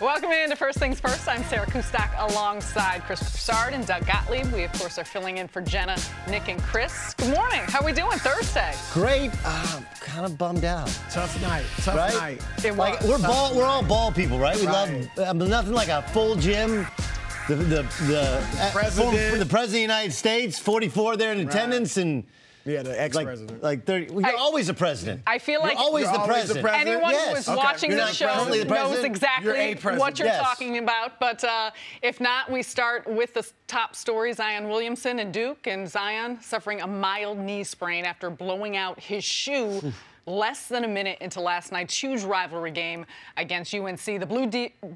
Welcome into First Things First. I'm Sarah Kustak alongside Chris Broussard and Doug Gottlieb. We, of course, are filling in for Jenna, Nick, and Chris. Good morning. How are we doing Thursday? Great. Kind of bummed out. Tough night. Tough night. Like, we're all ball people, right? We love nothing like a full gym. The president of the United States, 44 there in attendance, and yeah, the ex-president. Like 30. Well, you're always a president. I feel like you're always the president. Anyone who is watching the show knows exactly what you're talking about. But if not, we start with the top story: Zion Williamson and Duke, and Zion suffering a mild knee sprain after blowing out his shoe less than a minute into last night's huge rivalry game against UNC. The Blue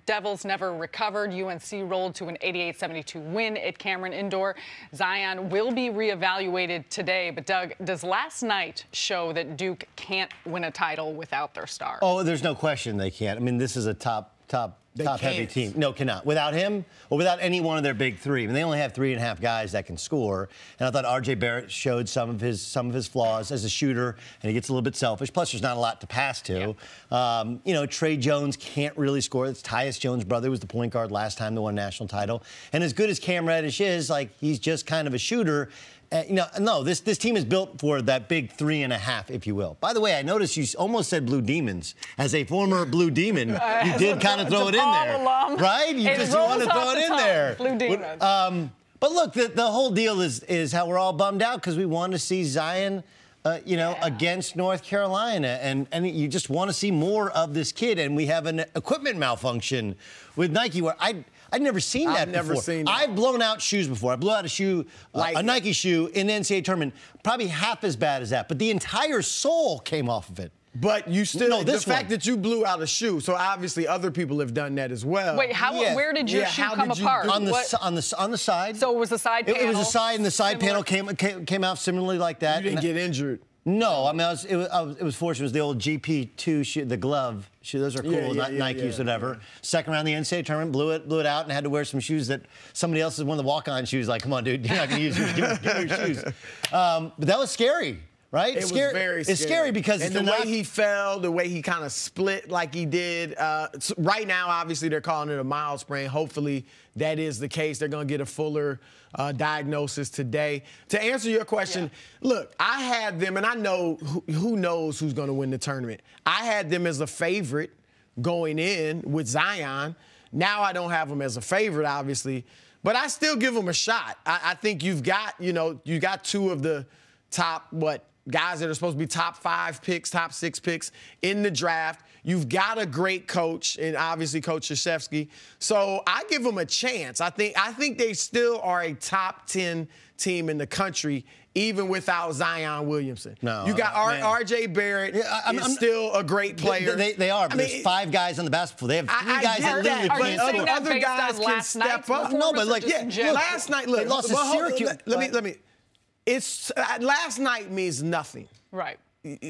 Devils never recovered. UNC rolled to an 88-72 win at Cameron Indoor. Zion will be reevaluated today. But, Doug, does last night show that Duke can't win a title without their star? Oh, there's no question they can't. I mean, this is a top-heavy team. No, cannot. Without him or without any one of their big three. I mean, they only have 3.5 guys that can score. And I thought R.J. Barrett showed some of his flaws as a shooter, and he gets a little bit selfish. Plus, there's not a lot to pass to. Yeah. Trey Jones can't really score. It's Tyus Jones' brother, who was the point guard last time they won a national title. And as good as Cam Reddish is, like, he's just kind of a shooter. No, this team is built for that big 3.5, if you will. By the way, I noticed you almost said Blue Demons. As a former Blue Demon, you did kind of throw it in there, right? You want to throw it in there. Blue Demons. But look, the whole deal is how we're all bummed out because we want to see Zion, against North Carolina, and you just want to see more of this kid. And we have an equipment malfunction with Nike where I'd never seen that before. Never seen that. I've blown out shoes before. I blew out a shoe, a Nike shoe in the NCAA tournament, probably half as bad as that. But the entire sole came off of it. But you still, the fact that you blew out a shoe, so obviously other people have done that as well. Wait, where did your shoe come apart? On the side. So it was the side panel? It was a side, and the side panel came out similarly like that. You didn't get injured. No, I mean, it was fortunate. It was the old GP2 shoe, the glove shoe. Those are cool, not Nikes, whatever. Second round of the NCAA tournament, blew it out, and had to wear some shoes that somebody else one of the walk-on shoes. Like, come on, dude, you're not going to use them. Give me your shoes. But that was scary, right? It was very scary. It's scary because the way he fell, the way he kind of split like he did. Right now, obviously, they're calling it a mild sprain. Hopefully, that is the case. They're going to get a fuller diagnosis today. To answer your question, look, I had them, and I know who knows who's going to win the tournament. I had them as a favorite going in with Zion. Now I don't have them as a favorite, obviously, but I still give them a shot. I think you've got, you got two of the top, guys that are supposed to be top 5 picks, top 6 picks in the draft. You've got a great coach, and obviously Coach Krzyzewski. So I give them a chance. I think they still are a top 10 team in the country, even without Zion Williamson. No, you got R.J. Barrett. Is still a great player. They are, but there's 5 guys on the basketball. They have 3 guys that literally can't score. Other guys can step up. No, but last night, look, they lost to Syracuse. Let me. It's last night means nothing. Right.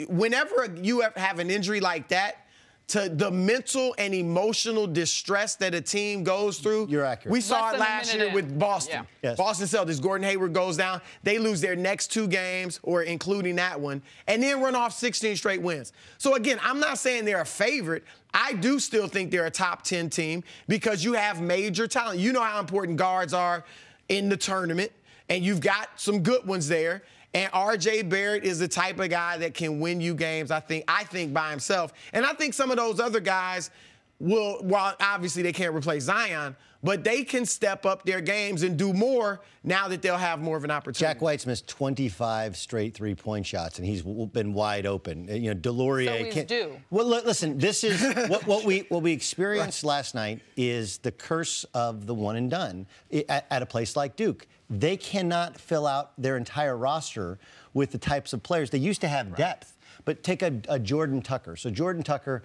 Whenever you have an injury like that, to the mental and emotional distress that a team goes through. You're accurate. We saw it last year with Boston. Yeah. Yes. Boston Celtics, Gordon Hayward goes down. They lose their next 2 games, or including that one, and then run off 16 straight wins. So, again, I'm not saying they're a favorite. I do still think they're a top 10 team because you have major talent. You know how important guards are in the tournament, and you've got some good ones there. And R.J. Barrett is the type of guy that can win you games, I think by himself. And I think some of those other guys will, while obviously they can't replace Zion, but they can step up their games and do more now that they'll have more of an opportunity. Jack White's missed 25 straight 3-point shots, and he's been wide open. Delorier can't do. Well, listen, this is what we experienced last night is the curse of the one and done at a place like Duke. They cannot fill out their entire roster with the types of players. They used to have depth. But take a Jordan Tucker. So Jordan Tucker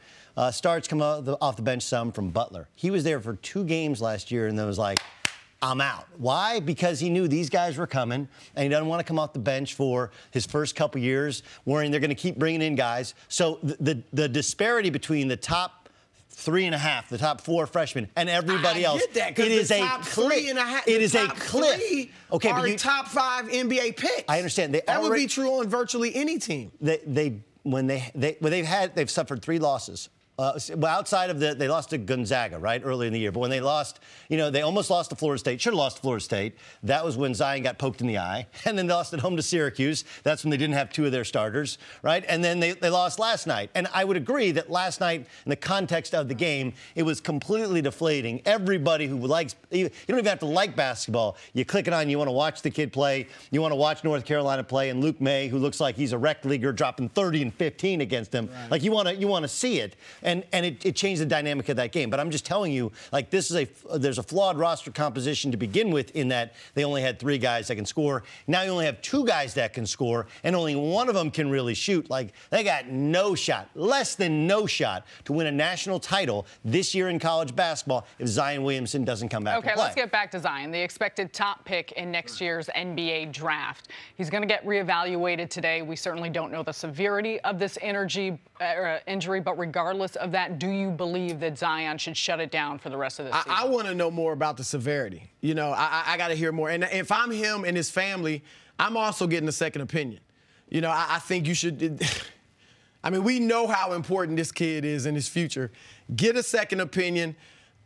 starts come off the bench some from Butler. He was there for 2 games last year and then was like, I'm out. Why? Because he knew these guys were coming, and he doesn't want to come off the bench for his first couple years, worrying they're going to keep bringing in guys. So the disparity between the top 3.5, the top 4 freshmen, and everybody else. I get that, it is a cliff. It is a cliff. Okay, but top 5 NBA picks. I understand. That would be true on virtually any team. They've suffered 3 losses outside of they lost to Gonzaga, right, early in the year. But when they lost, they almost lost to Florida State. Should have lost to Florida State. That was when Zion got poked in the eye. And then they lost at home to Syracuse. That's when they didn't have 2 of their starters, right? And then they lost last night. And I would agree that last night, in the context of the game, it was completely deflating. Everybody who likes, you don't even have to like basketball. You click it on, you want to watch the kid play. You want to watch North Carolina play. And Luke May, who looks like he's a rec leaguer, dropping 30 and 15 against them. Right. Like, you want to see it. And it changed the dynamic of that game. But I'm just telling you, like, there's a flawed roster composition to begin with in that they only had 3 guys that can score. Now you only have 2 guys that can score, and only one of them can really shoot. Like, they got no shot, less than no shot to win a national title this year in college basketball if Zion Williamson doesn't come back and play. Okay, let's get back to Zion, the expected top pick in next year's NBA draft. He's going to get reevaluated today. We certainly don't know the severity of this injury, but regardless of that, do you believe that Zion should shut it down for the rest of the season? I want to know more about the severity. I got to hear more. And if I'm him and his family, I'm also getting a second opinion. I think you should. I mean, we know how important this kid is in his future. Get a second opinion.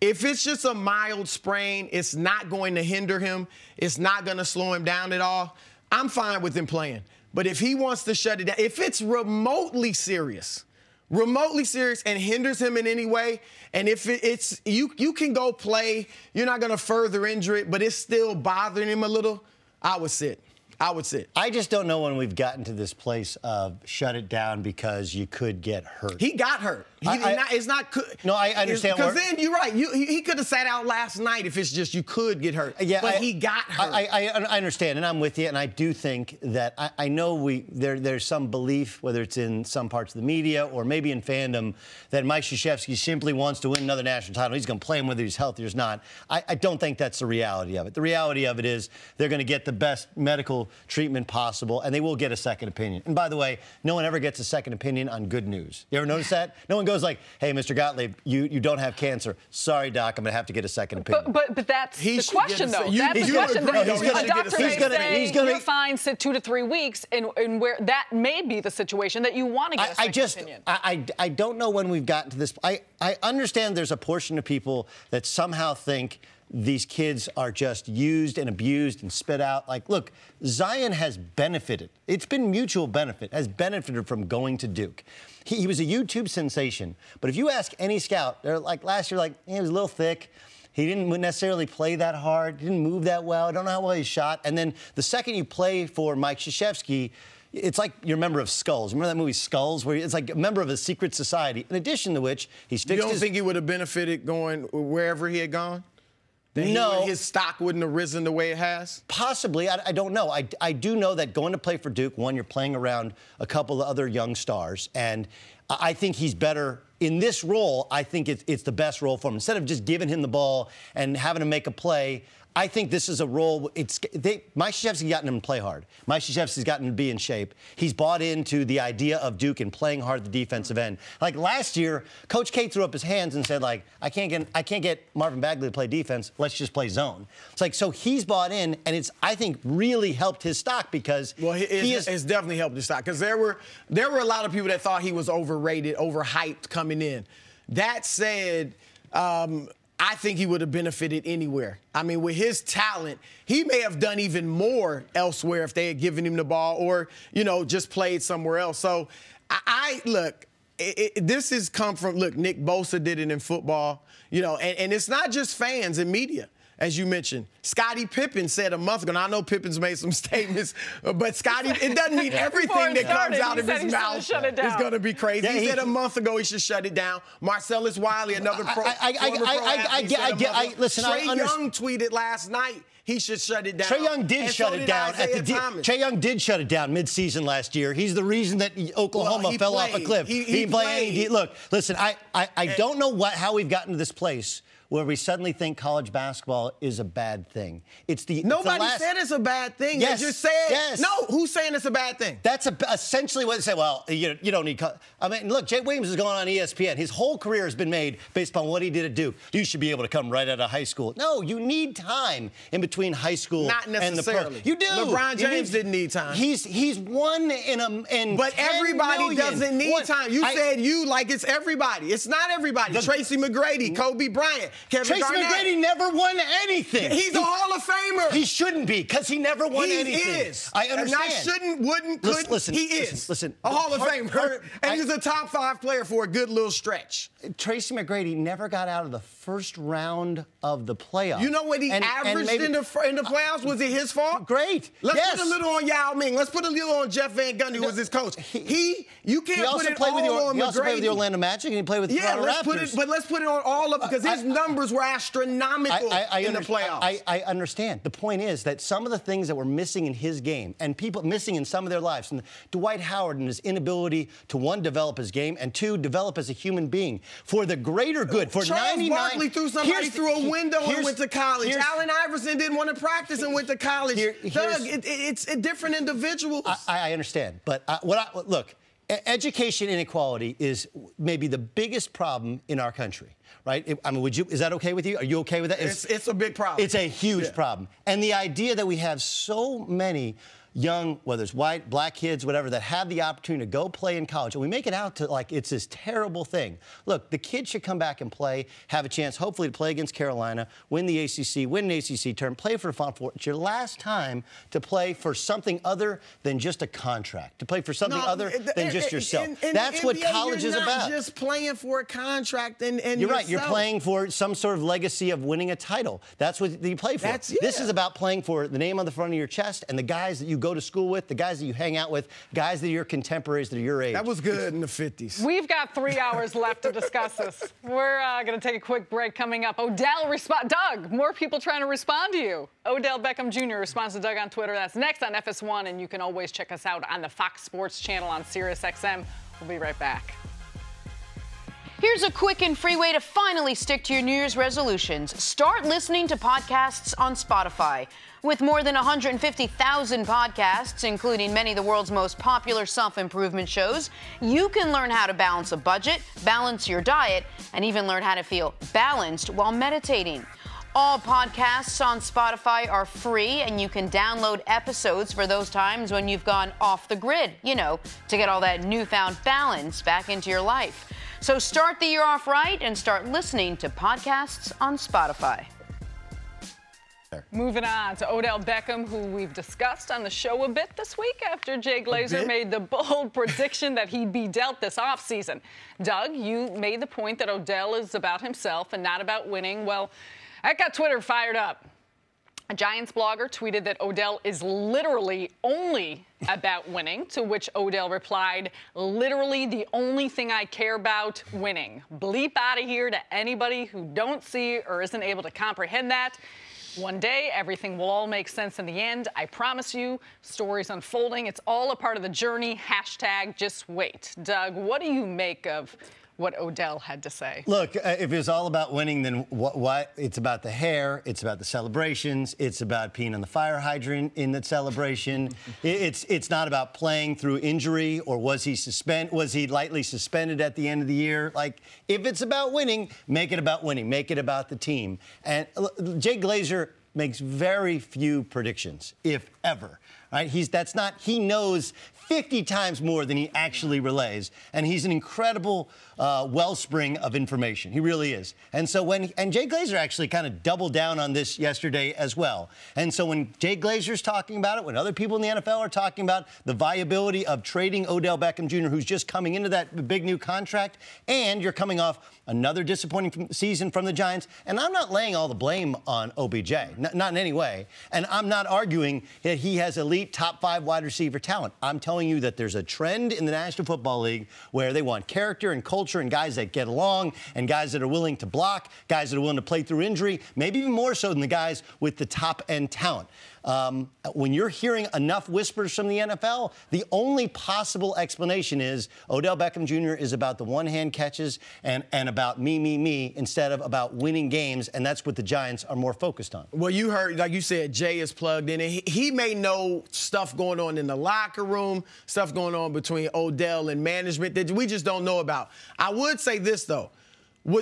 If it's just a mild sprain, it's not going to hinder him. It's not going to slow him down at all. I'm fine with him playing. But if he wants to shut it down, if it's remotely serious and hinders him in any way, and if it's you can go play, you're not going to further injure it, but it's still bothering him a little, I would sit. I just don't know when we've gotten to this place of shut it down because you could get hurt. He got hurt. It's not. No, I understand. Because then you're right. He could have sat out last night if it's just you could get hurt. Yeah, but he got hurt. I understand, and I'm with you. And I do think that I know there's some belief, whether it's in some parts of the media or maybe in fandom, that Mike Krzyzewski simply wants to win another national title. He's going to play him whether he's healthy or not. I don't think that's the reality of it. The reality of it is they're going to get the best medical treatment possible, and they will get a second opinion. And by the way, no one ever gets a second opinion on good news. You ever notice that? No one goes like, hey, Mr. Gottlieb, you don't have cancer. Sorry, Doc, I'm going to have to get a second opinion. But that's the question, though. That's the question. A doctor may say, you're fine, sit 2 to 3 weeks, and where that may be the situation that you want to get a second opinion. I don't know when we've gotten to this. I understand there's a portion of people that somehow think these kids are just used and abused and spit out. Like, look, Zion has benefited. It's been mutual benefit, has benefited from going to Duke. He was a YouTube sensation. But if you ask any scout, they're like last year, he was a little thick. He didn't necessarily play that hard. Didn't move that well. I don't know how well he shot. And then the second you play for Mike Krzyzewski, it's like you're a member of Skulls. Remember that movie Skulls, where it's like a member of a secret society. In addition to which, he's fixed. You don't think he would have benefited going wherever he had gone? No. His stock wouldn't have risen the way it has? Possibly. I don't know. I do know that going to play for Duke, one, you're playing around a couple of other young stars, and I think he's better in this role. I think it's the best role for him. Instead of just giving him the ball and having to make a play, I think this is a role. Mike Krzyzewski's gotten him to play hard. Mike Krzyzewski's gotten him to be in shape. He's bought into the idea of Duke and playing hard at the defensive end. Like last year, Coach K threw up his hands and said, I can't get Marvin Bagley to play defense. Let's just play zone. It's like, so he's bought in, and it's, I think, really helped his stock because it's definitely helped his stock because there were a lot of people that thought he was overrated, overhyped coming in. That said, I think he would have benefited anywhere. I mean, with his talent, he may have done even more elsewhere if they had given him the ball or, just played somewhere else. So, look, this has come from, Nick Bosa did it in football, and it's not just fans and media. As you mentioned, Scottie Pippen said a month ago, and I know Pippen's made some statements, but Scottie, it doesn't mean everything that comes out of his mouth is going to be crazy. Yeah, he said a month ago he should shut it down. Marcellus Wiley, another pro. Listen, Trae Young tweeted last night he should shut it down. Trae Young did shut it down. Trae Young did shut it down mid-season last year. He's the reason that Oklahoma fell off a cliff. He played. Look, listen, I don't know how we've gotten to this place where we suddenly think college basketball is a bad thing. Nobody said it's a bad thing. Yes. They just said, yes. No, who's saying it's a bad thing? That's essentially what they say. Well, you don't need I mean, look, Jay Williams is going on ESPN. His whole career has been made based upon what he did at Duke. You should be able to come right out of high school. No, you need time in between. between high school Not necessarily. and the pro. You do. LeBron James didn't need time. He's one in But 10 everybody million. doesn't need time. You said you like it's everybody. It's not everybody. Tracy McGrady, Kobe Bryant, Kevin Tracy Garnett. McGrady never won anything. He's a Hall of Famer. He shouldn't be because he never won anything. He is. I understand. Not shouldn't, wouldn't, couldn't. Listen, he is. Listen. A Hall of Famer. And he's a top 5 player for a good little stretch. Tracy McGrady never got out of the first round of the playoffs. You know what he averaged in the playoffs? Was it his fault? Great. Let's put a little on Yao Ming. Let's put a little on Jeff Van Gundy, who was his coach. You can't put it all on McGrady. He also played with the Orlando Magic, and he played with the Toronto Raptors. Let's put it on all of them, because his numbers were astronomical in the playoffs. I understand. The point is that some of the things that were missing in his game, and people missing in some of their lives, and Dwight Howard and his inability to, 1, develop his game, and 2, develop as a human being for the greater good. For Charles 99, Barkley threw somebody through a window and went to college. Allen Iverson didn't want to practice and went to college. Doug, it's a different individual. I understand, but look. Education inequality is maybe the biggest problem in our country, right? I mean, is that okay with you? Are you okay with that? It's a big problem. It's a huge problem. And the idea that we have so many young, whether it's white, black kids, whatever, that have the opportunity to go play in college, and we make it out to like it's this terrible thing. Look, the kids should come back and play, have a chance, hopefully, to play against Carolina, win the ACC, win an ACC tournament, play for the Final Four. It's your last time to play for something other than just a contract, to play for something other than just yourself. That's what college is about. You're not just playing for a contract and You're right. You're playing for some sort of legacy of winning a title. That's what you play for. This is about playing for the name on the front of your chest and the guys that you go to school with, the guys that you hang out with, guys that are your contemporaries that are your age. That was good in the 50s. We've got 3 hours left to discuss this. We're going to take a quick break coming up. Doug, more people trying to respond to you. Odell Beckham Jr. responds to Doug on Twitter. That's next on FS1, and you can always check us out on the Fox Sports channel on SiriusXM. We'll be right back. Here's a quick and free way to finally stick to your New Year's resolutions. Start listening to podcasts on Spotify. With more than 150,000 podcasts, including many of the world's most popular self-improvement shows, you can learn how to balance a budget, balance your diet, and even learn how to feel balanced while meditating. All podcasts on Spotify are free, and you can download episodes for those times when you've gone off the grid, to get all that newfound balance back into your life. So start the year off right and start listening to podcasts on Spotify. Moving on to Odell Beckham, who we've discussed on the show a bit this week after Jay Glazer made the bold prediction that he'd be dealt this offseason. Doug, you made the point that Odell is about himself and not about winning. Well, that got Twitter fired up. A Giants blogger tweeted that Odell is literally only about winning, to which Odell replied, literally the only thing I care about, winning. Bleep out of here to anybody who don't see or isn't able to comprehend that. One day, everything will all make sense in the end. I promise you, stories unfolding. It's all a part of the journey. Hashtag just wait. Doug, what do you make of what Odell had to say? Look, if it was all about winning, then what? It's about the hair. It's about the celebrations. It's about peeing on the fire hydrant in the celebration. It's not about playing through injury or was he lightly suspended at the end of the year? Like, if it's about winning, make it about winning. Make it about the team. And Jay Glazer makes very few predictions, if ever. Right? He knows 50 times more than he actually relays, and he's an incredible wellspring of information. He really is. And so and Jay Glazer actually kind of doubled down on this yesterday as well. And so when Jay Glazer's talking about it, when other people in the NFL are talking about the viability of trading Odell Beckham Jr., who's just coming into that big new contract, and you're coming off another disappointing season from the Giants, and I'm not laying all the blame on OBJ, not in any way, and I'm not arguing that he has elite top 5 wide receiver talent. I'm telling you that there's a trend in the National Football League where they want character and culture and guys that get along and guys that are willing to block, guys that are willing to play through injury, maybe even more so than the guys with the top-end talent. When you're hearing enough whispers from the NFL, the only possible explanation is Odell Beckham Jr. is about the one-hand catches and about me, instead of about winning games, and that's what the Giants are more focused on. Well, you heard, like you said, Jay is plugged in. He may know stuff going on in the locker room, stuff going on between Odell and management that we just don't know about. I would say this, though.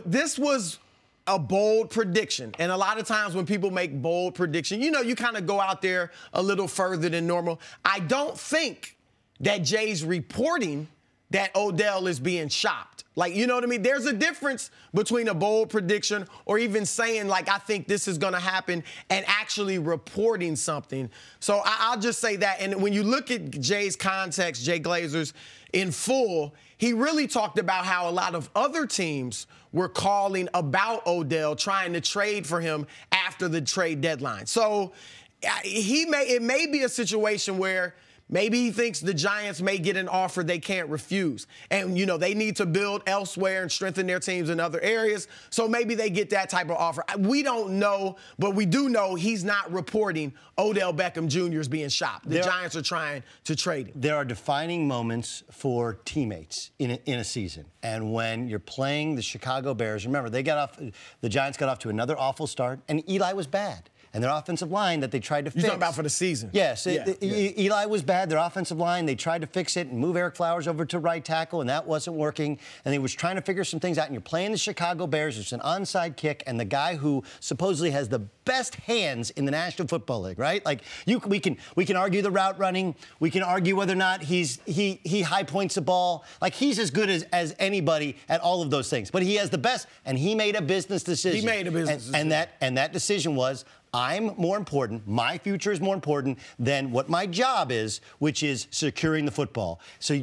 This was a bold prediction. And a lot of times when people make bold prediction, you know, you kind of go out there a little further than normal. I don't think that Jay's reporting that Odell is being shopped. Like, you know what I mean? There's a difference between a bold prediction or even saying, like, I think this is going to happen and actually reporting something. So I'll just say that. And when you look at Jay's context, Jay Glazer's in full, he really talked about how a lot of other teams were calling about Odell, trying to trade for him after the trade deadline. So it may be a situation where maybe he thinks the Giants may get an offer they can't refuse. And, you know, they need to build elsewhere and strengthen their teams in other areas. So maybe they get that type of offer. We don't know, but we do know he's not reporting Odell Beckham Jr. is being shopped. The Giants are trying to trade him. There are defining moments for teammates in a season. And when you're playing the Chicago Bears, remember, the Giants got off to another awful start, and Eli was bad. And their offensive line that they tried to fix. You're talking about for the season? Yes. Eli was bad. Their offensive line, they tried to fix it and move Eric Flowers over to right tackle, and that wasn't working. And they was trying to figure some things out. And you're playing the Chicago Bears. It's an onside kick, and the guy who supposedly has the best hands in the National Football League, right? Like, we can argue the route running. We can argue whether or not he high points the ball. Like, he's as good as anybody at all of those things. But he has the best, and he made a business decision. He made a business decision. And that decision was, I'm more important, my future is more important than what my job is, which is securing the football. So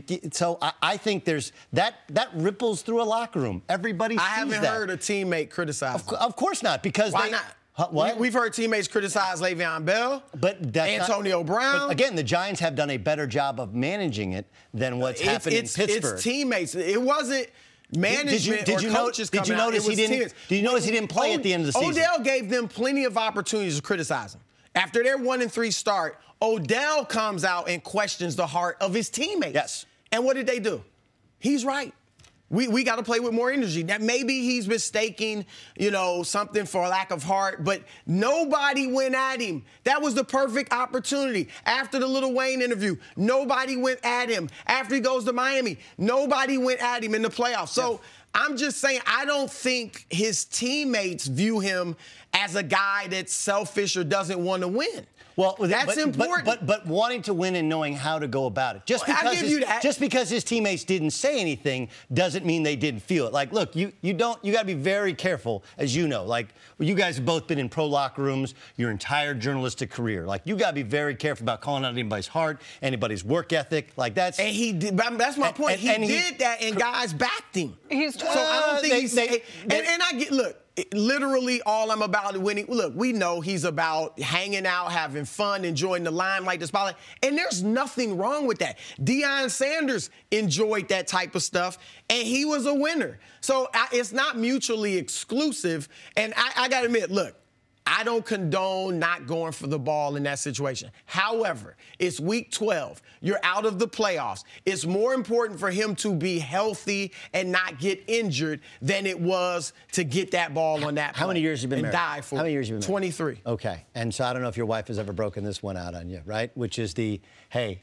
I think there's that ripples through a locker room. Everybody sees that. I haven't heard a teammate criticize. Of course not, because why not? What? We've heard teammates criticize Le'Veon Bell, Antonio Brown. But again, the Giants have done a better job of managing it than what's happened in Pittsburgh. It's teammates. It wasn't management or coaches coming out. Did you notice he didn't play at the end of the season? Odell gave them plenty of opportunities to criticize him. After their 1-3 start, Odell comes out and questions the heart of his teammates. Yes. And what did they do? He's right. We got to play with more energy. That maybe he's mistaking, you know, something for a lack of heart, but nobody went at him. That was the perfect opportunity. After the Lil Wayne interview, nobody went at him. After he goes to Miami, nobody went at him in the playoffs. So I'm just saying, I don't think his teammates view him as a guy that's selfish or doesn't want to win. Well, that's important. But wanting to win and knowing how to go about it. Just because his teammates didn't say anything doesn't mean they didn't feel it. Like, look, you got to be very careful, as you know. Like, you guys have both been in pro locker rooms your entire journalistic career. Like, you got to be very careful about calling out anybody's heart, anybody's work ethic. Like, that's and he did. That's my point. He did that, and guys backed him. He's so I don't think and I get look. Literally all I'm about is winning. Look, we know he's about hanging out, having fun, enjoying the limelight, the spotlight, and there's nothing wrong with that. Deion Sanders enjoyed that type of stuff, and he was a winner. So it's not mutually exclusive, and I got to admit, look, I don't condone not going for the ball in that situation. However, it's week 12. You're out of the playoffs. It's more important for him to be healthy and not get injured than it was to get that ball on that play. How many years have you been married? Die for. How many years have you been married? 23. Okay. And so I don't know if your wife has ever broken this one out on you, right? Which is hey,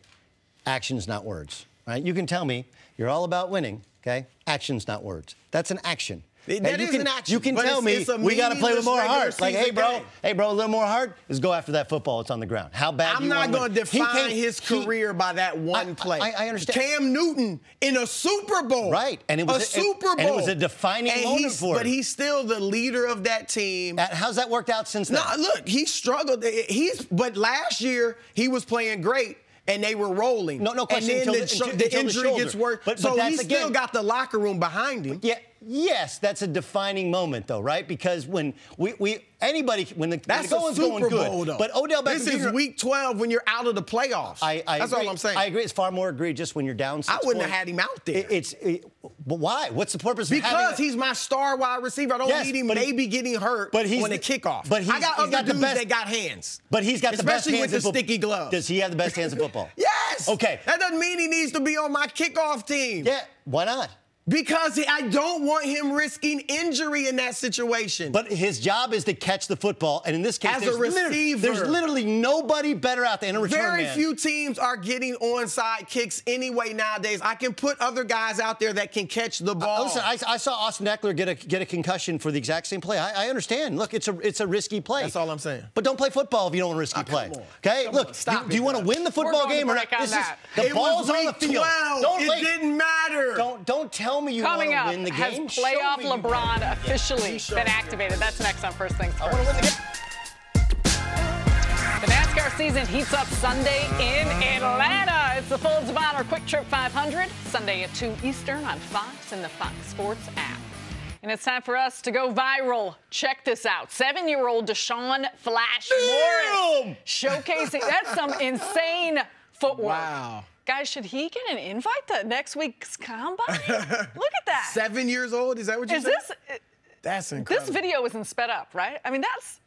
actions, not words, right? You can tell me you're all about winning, okay? Actions, not words. That's an action. That is an action. You can tell me we got to play with more heart. Like, hey, bro, a little more heart is go after that football. It's on the ground. How bad do you want to win? I'm not going to define his career by that one play. I understand. Cam Newton in a Super Bowl. Right. And it was a Super Bowl. And it was a defining moment for him. But he's still the leader of that team. How's that worked out since then? No, look, he struggled. But last year, he was playing great. And they were rolling. No question. And then the injury gets worse. So he still got the locker room behind him. Yeah. Yes, that's a defining moment, though, right? Because when when the going's going good, though. But Odell Beckham Jr. This is week 12 when you're out of the playoffs. That's all I'm saying. I agree. It's far more egregious when you're down 6 I wouldn't have had him out there. But why? What's the purpose of having Because he's my star wide receiver. I don't need him maybe getting hurt on the kickoff. But I got other dudes that got hands. But he's got the best hands. Especially with the sticky gloves. Does he have the best hands in football? Yes. Okay. That doesn't mean he needs to be on my kickoff team. Yeah. Why not? Because I don't want him risking injury in that situation. But his job is to catch the football, and in this case, as a receiver, there's literally nobody better out there in a return Very man. few teams are getting onside kicks anyway nowadays. I can put other guys out there that can catch the ball. Listen, I saw Austin Eckler get a concussion for the exact same play. I understand. Look, it's a risky play. That's all I'm saying. But don't play football if you don't want a risky play. Okay? Look, do you want to win the football game or not? The ball's on the field. It didn't matter. Don't tell me you want to win the game. Has playoff LeBron officially been activated? That's next on First Things First. I want to win the game. The NASCAR season heats up Sunday in Atlanta. It's the Folds of Honor Quick Trip 500, Sunday at 2 Eastern on Fox and the Fox Sports app. And it's time for us to go viral. Check this out. 7-year-old Deshaun Flash Morris showcasing. That's some insane footwork. Wow. Guys, should he get an invite to next week's combine? Look at that. 7 years old? Is that what you said? That's incredible. This video isn't sped up, right? I mean, that's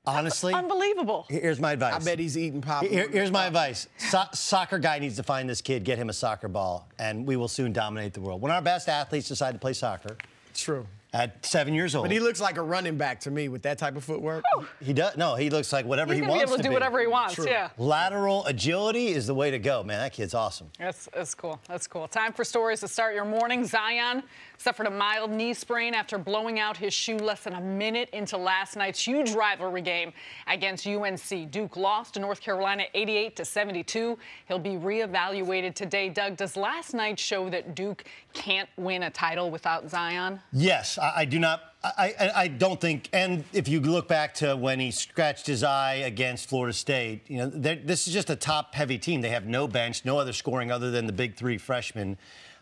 honestly unbelievable. Here's my advice. I bet he's eating popcorn. Here's my advice. Soccer guy needs to find this kid, get him a soccer ball, and we will soon dominate the world. When our best athletes decide to play soccer, true. At 7 years old. But he looks like a running back to me with that type of footwork. He does. No, he looks like whatever he wants to be. He's going to be able to do whatever he wants, yeah. Lateral agility is the way to go, man. That kid's awesome. That's cool. That's cool. Time for stories to start your morning. Zion suffered a mild knee sprain after blowing out his shoe less than a minute into last night's huge rivalry game against UNC. Duke lost to North Carolina 88-72. He'll be reevaluated today. Doug, does last night show that Duke can't win a title without Zion? Yes, I do not. I don't think, and if you look back to when he scratched his eye against Florida State, you know, this is just a top-heavy team. They have no bench, no other scoring other than the big three freshmen.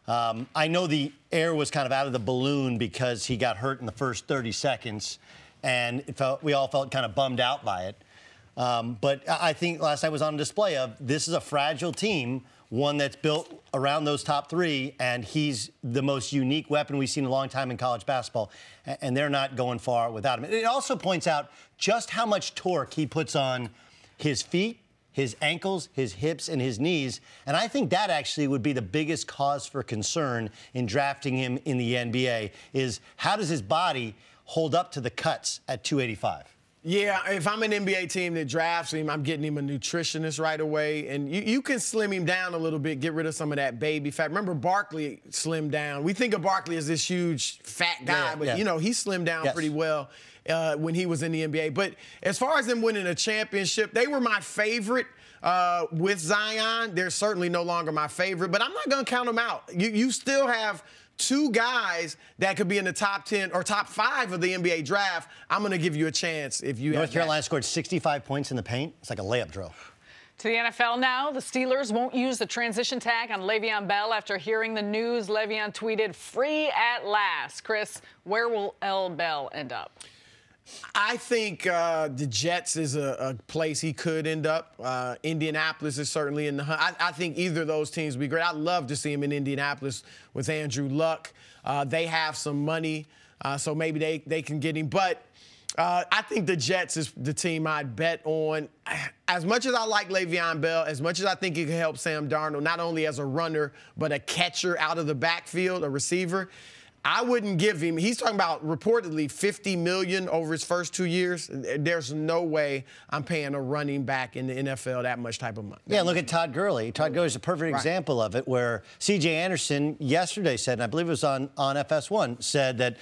I know the air was kind of out of the balloon because he got hurt in the first 30 seconds, and we all felt kind of bummed out by it. But I think last night was on display of this is a fragile team, one that's built around those top three, and he's the most unique weapon we've seen in a long time in college basketball, and they're not going far without him. It also points out just how much torque he puts on his feet, his ankles, his hips, and his knees, and I think that actually would be the biggest cause for concern in drafting him in the NBA, is how does his body hold up to the cuts at 285? Yeah, if I'm an NBA team that drafts him, I'm getting him a nutritionist right away. And you can slim him down a little bit, get rid of some of that baby fat. Remember, Barkley slimmed down. We think of Barkley as this huge fat guy, but, you know, he slimmed down pretty well when he was in the NBA. But as far as them winning a championship, they were my favorite with Zion. They're certainly no longer my favorite, but I'm not going to count them out. You still have two guys that could be in the top 10 or top 5 of the NBA draft. I'm going to give you a chance if you North Carolina scored 65 points in the paint. It's like a layup drill. To the NFL now, the Steelers won't use the transition tag on Le'Veon Bell after hearing the news. Le'Veon tweeted, "Free at last." Chris, where will L. Bell end up? I think the Jets is a place he could end up. Indianapolis is certainly in the hunt. I think either of those teams would be great. I'd love to see him in Indianapolis with Andrew Luck. They have some money, so maybe they can get him. But I think the Jets is the team I'd bet on. As much as I like Le'Veon Bell, as much as I think he can help Sam Darnold, not only as a runner, but a catcher out of the backfield, a receiver, I wouldn't give him. He's talking about reportedly $50 million over his first 2 years. There's no way I'm paying a running back in the NFL that much type of money. Yeah, look at Todd Gurley. Todd Gurley's a perfect example of it, where C.J. Anderson yesterday said, and I believe it was on FS1, said that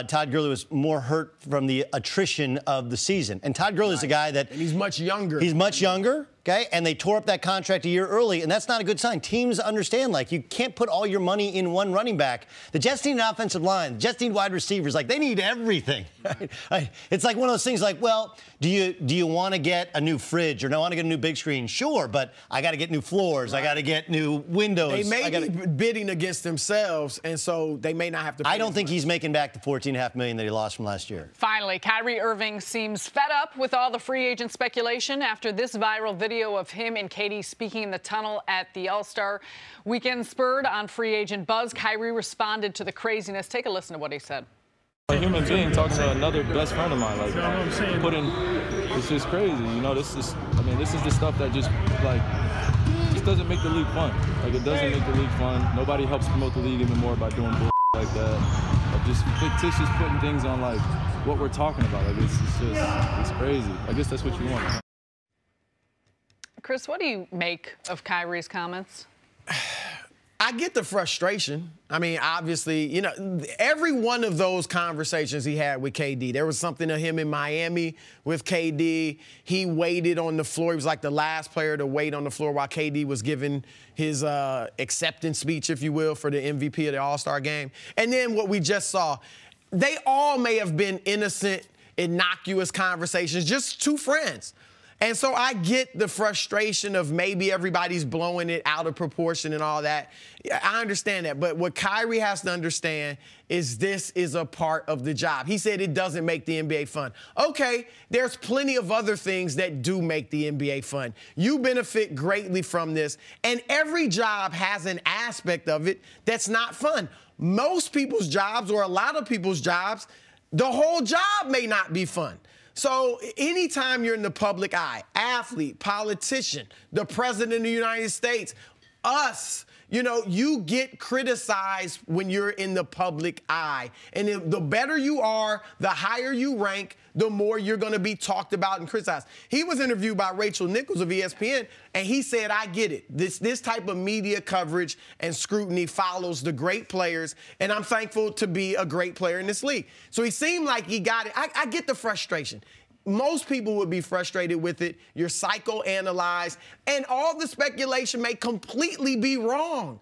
Todd Gurley was more hurt from the attrition of the season. And Todd Gurley is a guy that... And he's much younger. He's much younger. Okay, and they tore up that contract a year early, and that's not a good sign. Teams understand, like, you can't put all your money in one running back. The Jets need an offensive line. The Jets need wide receivers. Like, they need everything. It's like one of those things like, well, do you want to get a new fridge or do I want to get a new big screen? Sure, but I got to get new floors. I got to get new windows. They may be bidding against themselves, and so they may not have to pay. I don't think he's making back the $14.5 million that he lost from last year. Finally, Kyrie Irving seems fed up with all the free agent speculation after this viral video of him and Katie speaking in the tunnel at the All-Star weekend. Spurred on free agent buzz, Kyrie responded to the craziness. Take a listen to what he said. A human being talking to another best friend of mine, like, it's just crazy. You know, this is the stuff that just, like, just doesn't make the league fun. Like, it doesn't make the league fun. Nobody helps promote the league even more by doing bull like that. Of just fictitious putting things on, like, what we're talking about. Like, it's crazy. I guess that's what you want. Cris, what do you make of Kyrie's comments? I get the frustration. I mean, obviously, you know, every one of those conversations he had with KD, there was something to him in Miami with KD. He waited on the floor. He was like the last player to wait on the floor while KD was giving his acceptance speech, if you will, for the MVP of the All-Star game. And then what we just saw, they all may have been innocent, innocuous conversations, just two friends. And so I get the frustration of maybe everybody's blowing it out of proportion and all that. I understand that. But what Kyrie has to understand is this is a part of the job. He said it doesn't make the NBA fun. Okay, there's plenty of other things that do make the NBA fun. You benefit greatly from this. And every job has an aspect of it that's not fun. Most people's jobs, or a lot of people's jobs, the whole job may not be fun. So anytime you're in the public eye, athlete, politician, the president of the United States, us, you know, you get criticized when you're in the public eye. And the better you are, the higher you rank, the more you're going to be talked about and criticized. He was interviewed by Rachel Nichols of ESPN, and he said, I get it. This type of media coverage and scrutiny follows the great players, and I'm thankful to be a great player in this league. So he seemed like he got it. I get the frustration. Most people would be frustrated with it. You're psychoanalyzed, and all the speculation may completely be wrong.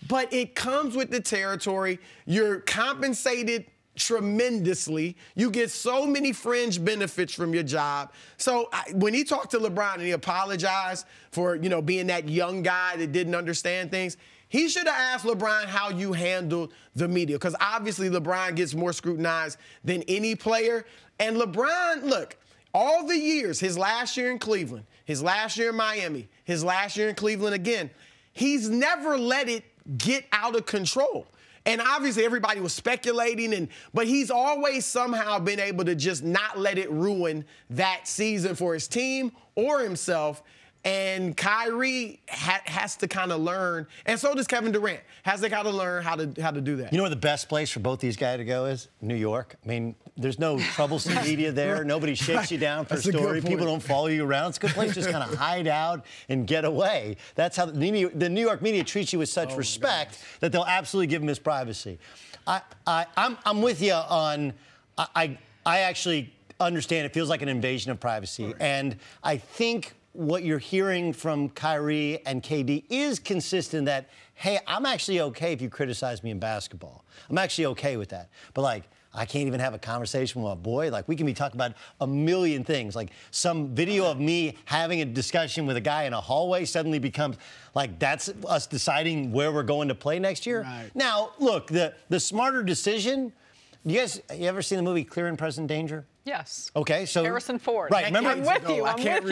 But it comes with the territory. You're compensated tremendously. You get so many fringe benefits from your job. So when he talked to LeBron and he apologized for, you know, being that young guy that didn't understand things, he should have asked LeBron how you handled the media, because obviously LeBron gets more scrutinized than any player. And LeBron, look, all the years, his last year in Cleveland, his last year in Miami, his last year in Cleveland again, he's never let it get out of control. And obviously everybody was speculating, but he's always somehow been able to just not let it ruin that season for his team or himself. And Kyrie has to kind of learn, and so does Kevin Durant, has to kind of learn how to do that. You know where the best place for both these guys to go is? New York. I mean, there's no troublesome media there. Nobody shakes you down for a story. People don't follow you around. It's a good place to just kind of hide out and get away. That's how the New York media treats you with such respect that they'll absolutely give him his privacy. I'm with you on. I actually understand it feels like an invasion of privacy, and I think what you're hearing from Kyrie and KD is consistent that, hey, I'm actually okay if you criticize me in basketball. I'm actually okay with that. But, like, I can't even have a conversation with a boy. Like, we can be talking about a million things. Like, some video of me having a discussion with a guy in a hallway suddenly becomes, like, that's us deciding where we're going to play next year. Right. Now, look, the smarter decision, you ever seen the movie Clear and Present Danger? Yes. Okay, so Harrison Ford. Right, remember? I'm with you.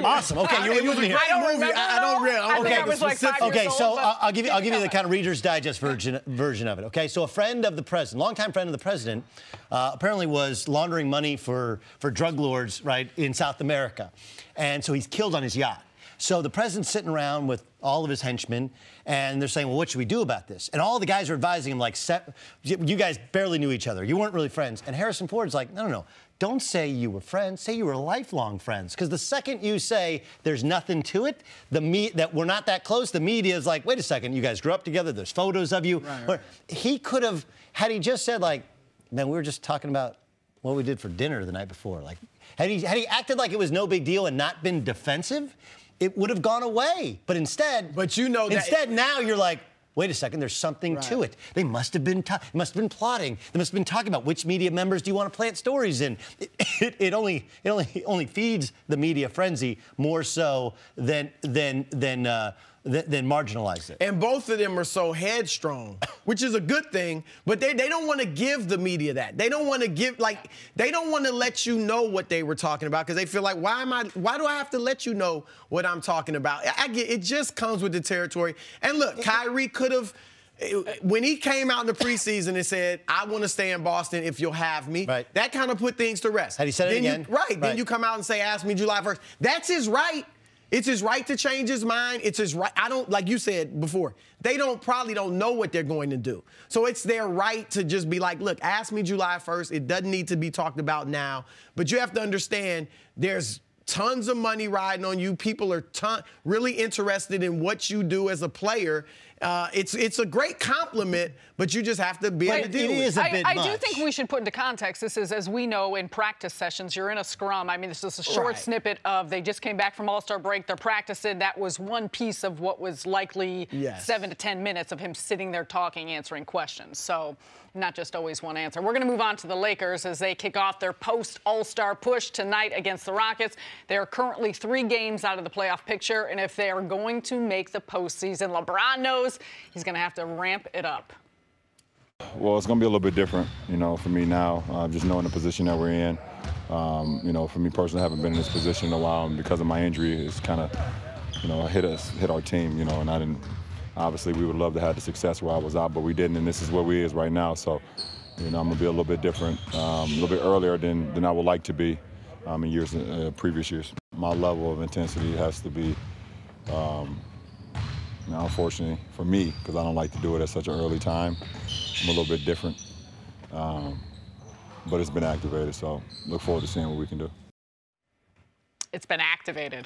Awesome. Okay, you're with me here. I don't remember. Okay, I was like 5 years old, okay. So I'll give you the kind of Reader's Digest version of it. Okay, so a friend of the president, longtime friend of the president, apparently was laundering money for drug lords, right, in South America, and so he's killed on his yacht. So the president's sitting around with all of his henchmen, and they're saying, well, what should we do about this? And all the guys are advising him, like, you guys barely knew each other. You weren't really friends. And Harrison Ford's like, no. Don't say you were friends. Say you were lifelong friends. Because the second you say there's nothing to it, that we're not that close, the media is like, wait a second, you guys grew up together. There's photos of you. Right. He could have, had he just said, like, man, we were just talking about what we did for dinner the night before. Like, had he acted like it was no big deal and not been defensive, it would have gone away. But instead, now you're like, wait a second, there's something to it. They must have been plotting. They must have been talking about which media members do you want to plant stories in. It only feeds the media frenzy more so than marginalize it. And both of them are so headstrong, which is a good thing, but they don't want to give the media that. They don't want to they don't want to let you know what they were talking about, because they feel like, why do I have to let you know what I'm talking about? It just comes with the territory. And look, Kyrie could have, when he came out in the preseason and said, I want to stay in Boston if you'll have me, that kind of put things to rest. Had he said it again? Then you come out and say, ask me July 1st. That's his right. It's his right to change his mind. It's his right. Like you said before, they probably don't know what they're going to do. So it's their right to just be like, look, ask me July 1st. It doesn't need to be talked about now. But you have to understand there's tons of money riding on you. People are really interested in what you do as a player. It's a great compliment, but you just have to be able to deal with it. I do think we should put into context, this is, as we know, in practice sessions, you're in a scrum. I mean, this is a short snippet of they just came back from All-Star break. They're practicing. That was one piece of what was likely 7 to 10 minutes of him sitting there talking, answering questions. So not just always one answer. We're going to move on to the Lakers as they kick off their post-All-Star push tonight against the Rockets. They are currently 3 games out of the playoff picture, and if they are going to make the postseason, LeBron knows he's going to have to ramp it up. Well, it's going to be a little bit different, for me now, just knowing the position that we're in. For me personally, I haven't been in this position in a while, and because of my injury, it's kind of, hit our team, and I didn't. Obviously, we would love to have the success where I was out, but we didn't, and this is where we is right now. So, I'm going to be a little bit different, a little bit earlier than I would like to be in previous years. My level of intensity has to be, unfortunately for me, because I don't like to do it at such an early time, I'm a little bit different. But it's been activated, so look forward to seeing what we can do. It's been activated.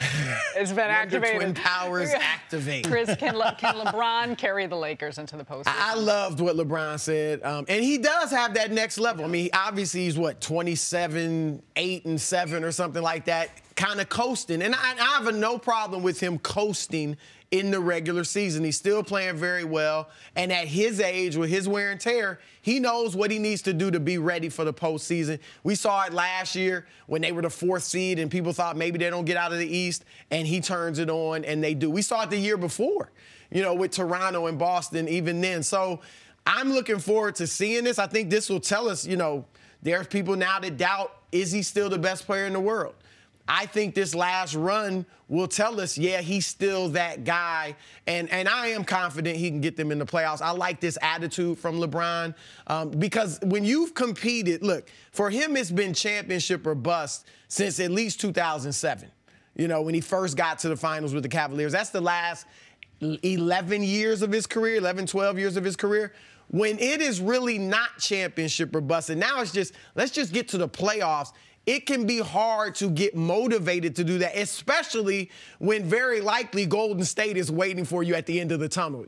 It's been activated. Twin powers activate. Chris, can LeBron carry the Lakers into the postseason? I loved what LeBron said, and he does have that next level. I mean, obviously he's 27, 8 and 7 or something like that, kind of coasting. And I have no problem with him coasting in the regular season. He's still playing very well, and at his age, with his wear and tear, he knows what he needs to do to be ready for the postseason. We saw it last year when they were the 4th seed and people thought maybe they don't get out of the East, and he turns it on, and they do. We saw it the year before, with Toronto and Boston even then. So I'm looking forward to seeing this. I think this will tell us, there's people now that doubt, is he still the best player in the world? I think this last run will tell us, yeah, he's still that guy. And I am confident he can get them in the playoffs. I like this attitude from LeBron because when you've competed, look, for him it's been championship or bust since at least 2007, when he first got to the finals with the Cavaliers. That's the last 11 years of his career, 11, 12 years of his career. When it is really not championship or bust, and now it's just, let's just get to the playoffs. It can be hard to get motivated to do that, especially when very likely Golden State is waiting for you at the end of the tunnel,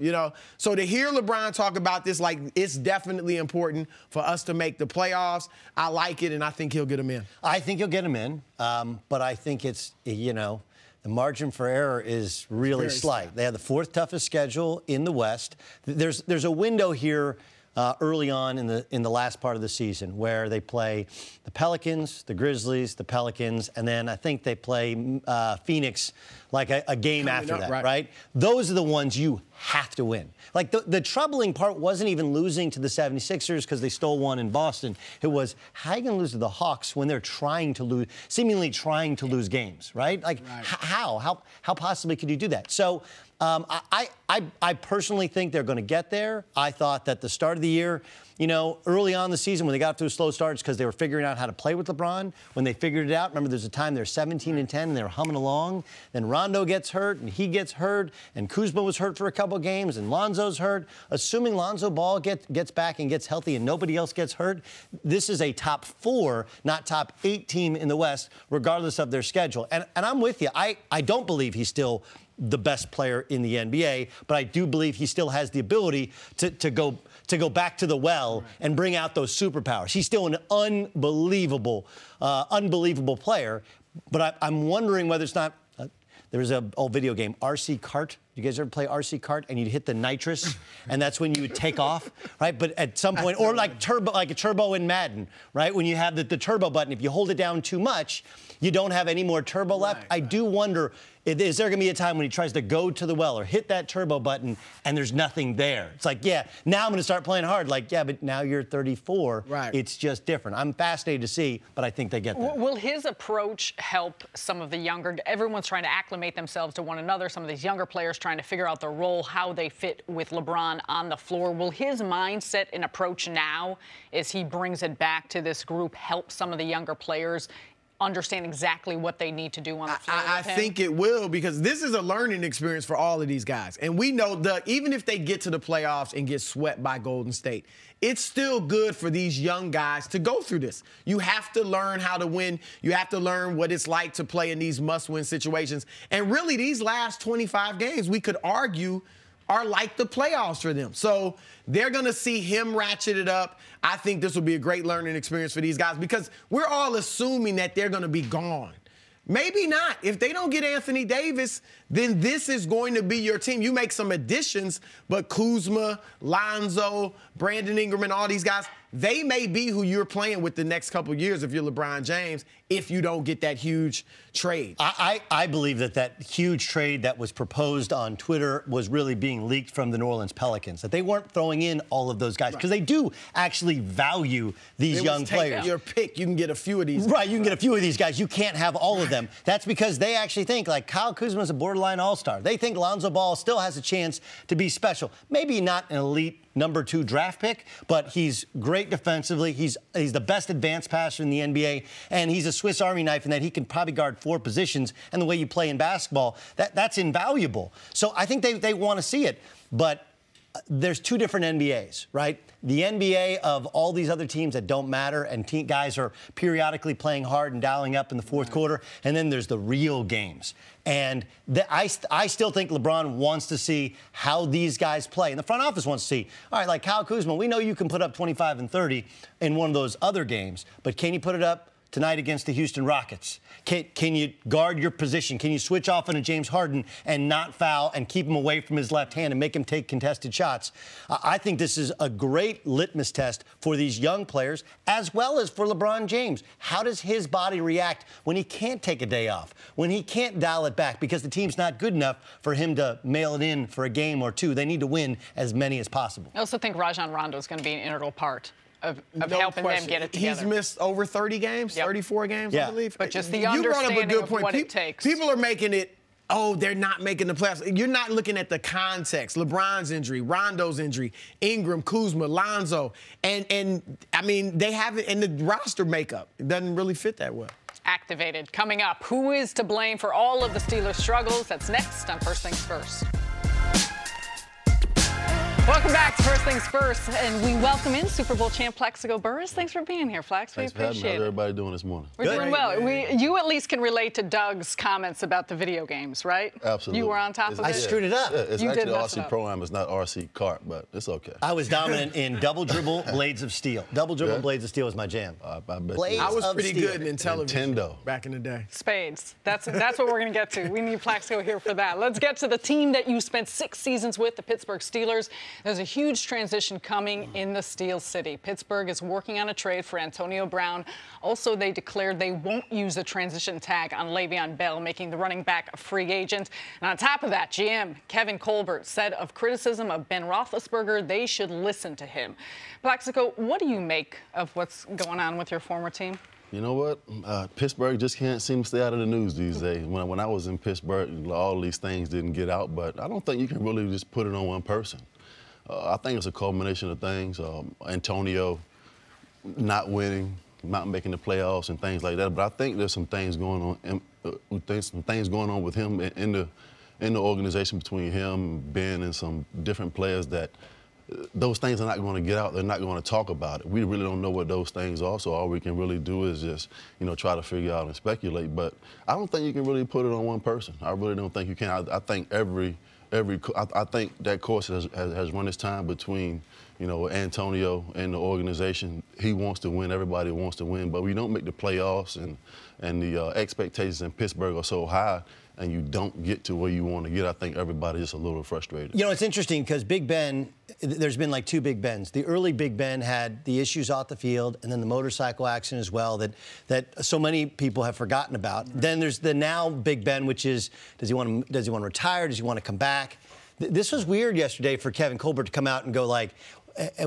So to hear LeBron talk about this, it's definitely important for us to make the playoffs. I like it, and I think he'll get them in. I think he'll get them in, but I think it's, the margin for error is really slight. They have the 4th toughest schedule in the West. There's a window here early on in the last part of the season where they play the Pelicans, the Grizzlies, the Pelicans, and then I think they play Phoenix like a game after that, right? Those are the ones you have to win. Like the troubling part wasn't even losing to the 76ers because they stole one in Boston. It was, how are you going to lose to the Hawks when they're seemingly trying to lose games, right? How possibly could you do that? So I personally think they're going to get there. I thought that the start of the year, early on in the season when they got off to a slow start, it's because they were figuring out how to play with LeBron. When they figured it out, remember there's a time they're 17 and 10 and they're humming along. Then Rondo gets hurt and he gets hurt and Kuzma was hurt for a couple games and Lonzo's hurt. Assuming Lonzo Ball gets back and gets healthy and nobody else gets hurt, this is a top 4, not top 8 team in the West, regardless of their schedule. And I'm with you. I don't believe he's still the best player in the NBA, but I do believe he still has the ability to go back to the well and bring out those superpowers. He's still an unbelievable player, but I'm wondering whether it's not. There was an old video game, RC Kart. You guys ever play RC Kart? And you'd hit the nitrous, and that's when you would take off, right? But at some point, or like a turbo in Madden, right? When you have the turbo button, if you hold it down too much, you don't have any more turbo left. I do wonder, is there going to be a time when he tries to go to the well or hit that turbo button and there's nothing there? It's like, yeah, now I'm going to start playing hard. Like, yeah, but now you're 34. Right. It's just different. I'm fascinated to see, but I think they get there. Will his approach help some of the younger? Everyone's trying to acclimate themselves to one another. Some of these younger players trying to figure out their role, how they fit with LeBron on the floor. Will his mindset and approach now, as he brings it back to this group, help some of the younger players understand exactly what they need to do on the field? I think it will, because this is a learning experience for all of these guys. And we know that even if they get to the playoffs and get swept by Golden State, it's still good for these young guys to go through this. You have to learn how to win. You have to learn what it's like to play in these must-win situations. And really, these last 25 games, we could argue, are like the playoffs for them. So they're going to see him ratchet it up. I think this will be a great learning experience for these guys, because we're all assuming that they're going to be gone. Maybe not. If they don't get Anthony Davis, then this is going to be your team. You make some additions, but Kuzma, Lonzo, Brandon Ingram, and all these guys, they may be who you're playing with the next couple of years if you're LeBron James, if you don't get that huge trade. I believe that huge trade that was proposed on Twitter was really being leaked from the New Orleans Pelicans, that they weren't throwing in all of those guys, because they do actually value these young players. Your pick, you can get a few of these. Right, you can get a few of these guys. You can't have all of them. That's because they actually think, like, Kyle Kuzma's a borderline all-star. They think Lonzo Ball still has a chance to be special. Maybe not an elite number 2 draft pick, but he's great defensively. He's the best advanced passer in the NBA, and he's a Swiss Army knife in that he can probably guard 4 positions. And the way you play in basketball, that's invaluable. So I think they want to see it. But there's 2 different NBAs, right? The NBA of all these other teams that don't matter, and guys are periodically playing hard and dialing up in the fourth quarter. And then there's the real games. And I still think LeBron wants to see how these guys play. And the front office wants to see, all right, like Kyle Kuzma, we know you can put up 25 and 30 in one of those other games, but can you put it up tonight against the Houston Rockets? Can you guard your position? Can you switch off on a James Harden and not foul and keep him away from his left hand and make him take contested shots? I think this is a great litmus test for these young players, as well as for LeBron James. How does his body react when he can't take a day off, when he can't dial it back because the team's not good enough for him to mail it in for a game or 2? They need to win as many as possible. I also think Rajon Rondo is going to be an integral part of helping them get it together. He's missed over 30 games, 34 games, I believe. But just the understanding of what it takes. People are making it, they're not making the playoffs. You're not looking at the context. LeBron's injury, Rondo's injury, Ingram, Kuzma, Lonzo. And I mean, they have it in the roster makeup. It doesn't really fit that well. Activated. Coming up, who is to blame for all of the Steelers' struggles? That's next on First Things First. Welcome back to First Things First, and we welcome in Super Bowl champ Plaxico Burress. Thanks for being here, Flax. Thanks for having me. How's everybody doing this morning? We're doing well. You at least can relate to Doug's comments about the video games, right? Absolutely. You were on top of it. I screwed it up. Yeah, it's actually RC Pro-Am. It's not RC Kart, but it's okay. I was dominant in double dribble blades of steel. Double dribble blades of steel was my jam. I bet blades I was pretty steel. good in television Nintendo. back in the day. Spades. That's what we're going to get to. We need Plaxico here for that. Let's get to the team that you spent 6 seasons with, the Pittsburgh Steelers. There's a huge transition coming in the Steel City. Pittsburgh is working on a trade for Antonio Brown. Also, they declared they won't use a transition tag on Le'Veon Bell, making the running back a free agent. And on top of that, GM Kevin Colbert said of criticism of Ben Roethlisberger, they should listen to him. Plaxico, what do you make of what's going on with your former team? You know what? Pittsburgh just can't seem to stay out of the news these days. When I was in Pittsburgh, all these things didn't get out, but I don't think you can really just put it on one person. I think it's a culmination of things. Antonio not winning, not making the playoffs, and things like that. But I think there's some things going on, with him in the organization, between him, Ben, and some different players that those things are not going to get out. They're not going to talk about it. We really don't know what those things are. So all we can really do is just, try to figure out and speculate. But I don't think you can really put it on one person. I really don't think you can. I think I think that course has run its time between, Antonio and the organization. He wants to win. Everybody wants to win. But we don't make the playoffs, and the expectations in Pittsburgh are so high, and you don't get to where you want to get. I think everybody's just a little frustrated. It's interesting because Big Ben, there's been like 2 Big Bens. The early Big Ben had the issues off the field, and then the motorcycle accident as well that so many people have forgotten about. Mm-hmm. Then there's the now Big Ben, which is, does he want to retire? Does he want to come back? This was weird yesterday for Kevin Colbert to come out and go like,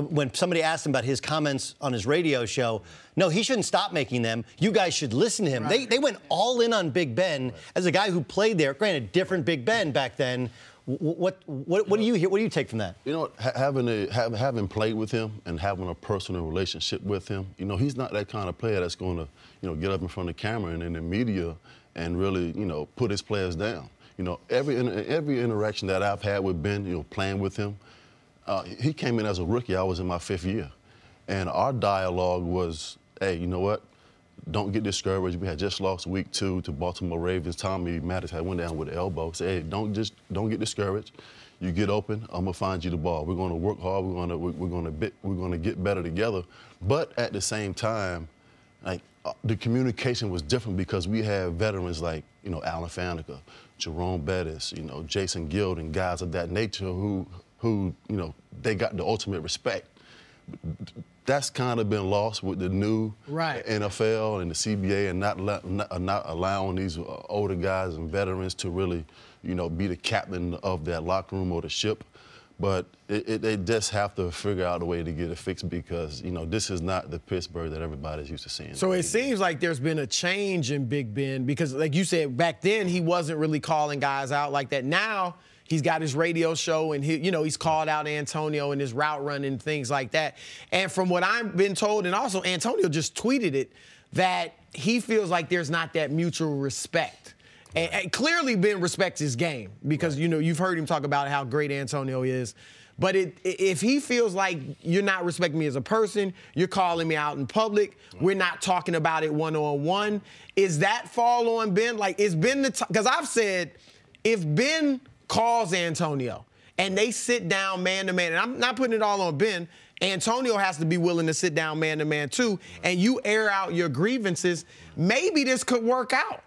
when somebody asked him about his comments on his radio show, no, he shouldn't stop making them. You guys should listen to him. Right. They went all in on Big Ben as a guy who played there. Granted, different Big Ben back then. What do you hear? What do you take from that? You know, having played with him and having a personal relationship with him, you know, he's not that kind of player that's going to, you know, get up in front of the camera and in the media and really, you know, put his players down. You know, every interaction that I've had with Ben, you know, playing with him, he came in as a rookie. I was in my 5th year. And our dialogue was, hey, you know what? Don't get discouraged. We had just lost week 2 to Baltimore Ravens. Tommy Maddox had went down with the elbow. Say, hey, don't get discouraged. You get open, I'm gonna find you the ball. We're gonna work hard. We're gonna get better together. But at the same time, like the communication was different because we have veterans like, you know, Alan Faneca, Jerome Bettis, you know, Jason Guild, and guys of that nature who you know, they got the ultimate respect. That's kind of been lost with the new NFL and the CBA, and not allowing these older guys and veterans to really, you know, be the captain of that locker room or the ship. But they just have to figure out a way to get it fixed because, you know, this is not the Pittsburgh that everybody's used to seeing. So it seems like there's been a change in Big Ben because, like you said, back then he wasn't really calling guys out like that. Now he's got his radio show and he's called out Antonio and his route running, things like that. And from what I've been told, and also Antonio just tweeted it, that he feels like there's not that mutual respect. And clearly Ben respects his game because, you know, you've heard him talk about how great Antonio is. But if he feels like you're not respecting me as a person, you're calling me out in public, we're not talking about it one-on-one, is that fall on Ben? Like, is Ben the because I've said if Ben calls Antonio and they sit down man-to-man, and I'm not putting it all on Ben, Antonio has to be willing to sit down man-to-man too, and you air out your grievances, maybe this could work out.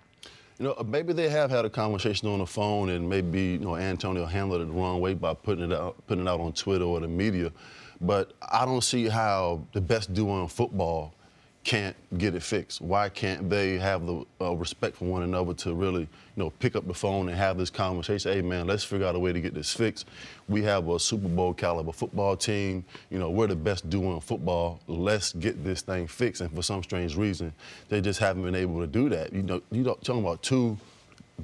You know, maybe they have had a conversation on the phone, and maybe, you know, Antonio handled it the wrong way by putting it out on Twitter or the media. But I don't see how the best duo in football can't get it fixed. Why can't they have the respect for one another to really, you know, pick up the phone and have this conversation? Hey, man, let's figure out a way to get this fixed. We have a Super Bowl caliber football team. You know, we're the best duo in football. Let's get this thing fixed. And for some strange reason, they just haven't been able to do that. You know, you're talking about two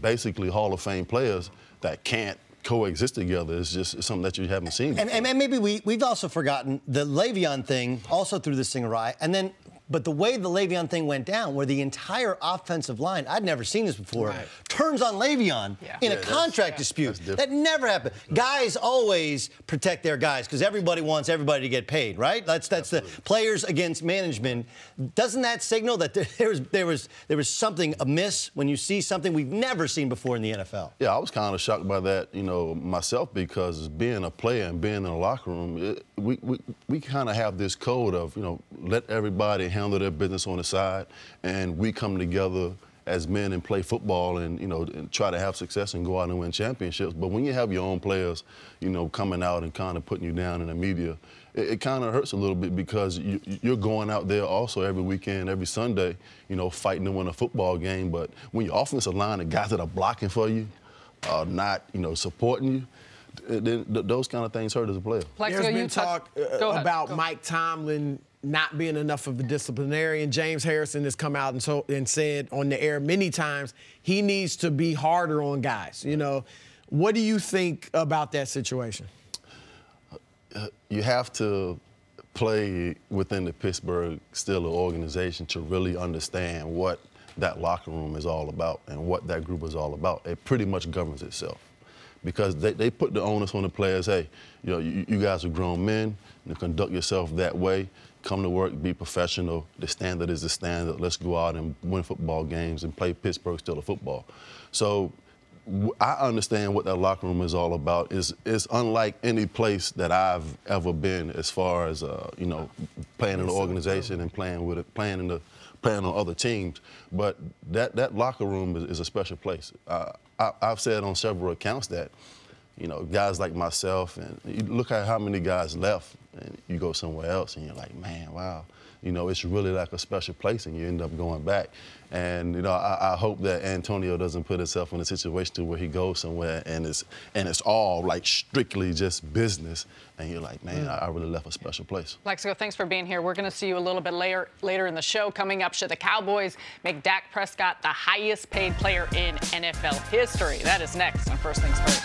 basically Hall of Fame players that can't coexist together. It's just something that you haven't seen before. And maybe we've also forgotten the Le'Veon thing also threw this thing awry. And then, but the way the Le'Veon thing went down, where the entire offensive line, I'd never seen this before, turns on Le'Veon in a contract dispute. That never happened. Guys always protect their guys because everybody wants everybody to get paid, right? That's the players against management. Doesn't that signal that there was something amiss when you see something we've never seen before in the NFL? Yeah, I was kind of shocked by that, you know, myself, because being a player and being in a locker room, we kind of have this code of, you know, let everybody handle their business on the side, and we come together as men and play football and, you know, and try to have success and go out and win championships. But when you have your own players, you know, coming out and kind of putting you down in the media, it kind of hurts a little bit because you're going out there also every weekend, every Sunday, you know, fighting to win a football game. But when your offensive line, the guys that are blocking for you are not, you know, supporting you, then those kind of things hurt as a player. There's been talk about Mike Tomlin not being enough of a disciplinarian. James Harrison has come out and said on the air many times he needs to be harder on guys. You know, what do you think about that situation? You have to play within the Pittsburgh Steelers organization to really understand what that locker room is all about and what that group is all about. It pretty much governs itself because they put the onus on the players. Hey, you know, you guys are grown men. You conduct yourself that way. Come to work, be professional. The standard is the standard. Let's go out and win football games and play Pittsburgh Steelers football. So I understand what that locker room is all about. It's unlike any place that I've ever been as far as, you know, playing in the organization and playing on other teams. But that locker room is a special place. I've said on several accounts that, you know, guys like myself, and you look at how many guys left, and you go somewhere else, and you're like, man, wow. You know, it's really like a special place, and you end up going back. And, you know, I hope that Antonio doesn't put himself in a situation to where he goes somewhere and it's all, like, strictly just business, and you're like, man, I really left a special place. Lexico, thanks for being here. We're going to see you a little bit later in the show. Coming up, should the Cowboys make Dak Prescott the highest-paid player in NFL history? That is next on First Things First.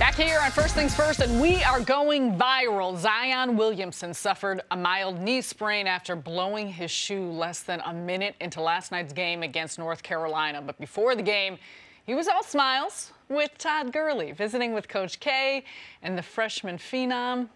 Back here on First Things First, and we are going viral. Zion Williamson suffered a mild knee sprain after blowing his shoe less than a minute into last night's game against North Carolina. But before the game, he was all smiles with Todd Gurley, visiting with Coach K and the freshman phenom.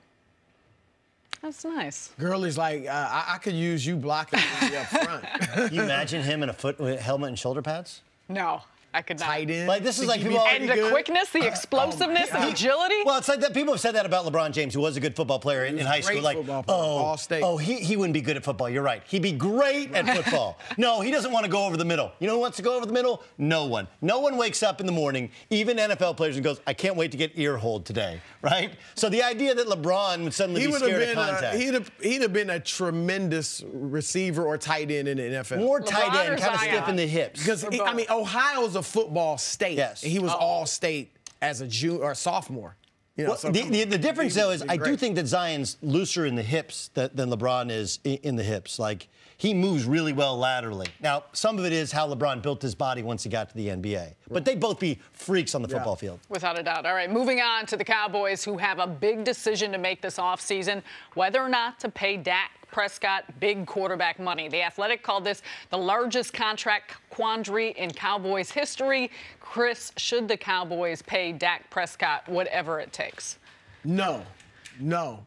That's nice. Gurley's like, I could use you blocking me up front. Can you imagine him in a helmet and shoulder pads? No. I could not. Tight end. Like, this is like people. And the quickness, the explosiveness, the agility. Well, it's like that. People have said that about LeBron James, who was a good football player in high school. Like, All State. He wouldn't be good at football. You're right. He'd be great at football. No, he doesn't want to go over the middle. You know who wants to go over the middle? No one. No one wakes up in the morning, even NFL players, and goes, I can't wait to get ear-holed today, right? So the idea that LeBron would suddenly be scared of contact. He'd have been a tremendous receiver or tight end in the NFL. More tight end, kind of stiff in the hips. Because, Ohio's a football state. Yes. And he was all state as a junior or sophomore. You know, well, so the difference, though, is I do think that Zion's looser in the hips than LeBron is in the hips. Like, he moves really well laterally. Now, some of it is how LeBron built his body once he got to the NBA. But they'd both be freaks on the football field. Without a doubt. All right, moving on to the Cowboys, who have a big decision to make this offseason, whether or not to pay Dak Prescott big quarterback money. The Athletic called this the largest contract quandary in Cowboys history. Cris, should the Cowboys pay Dak Prescott whatever it takes? No,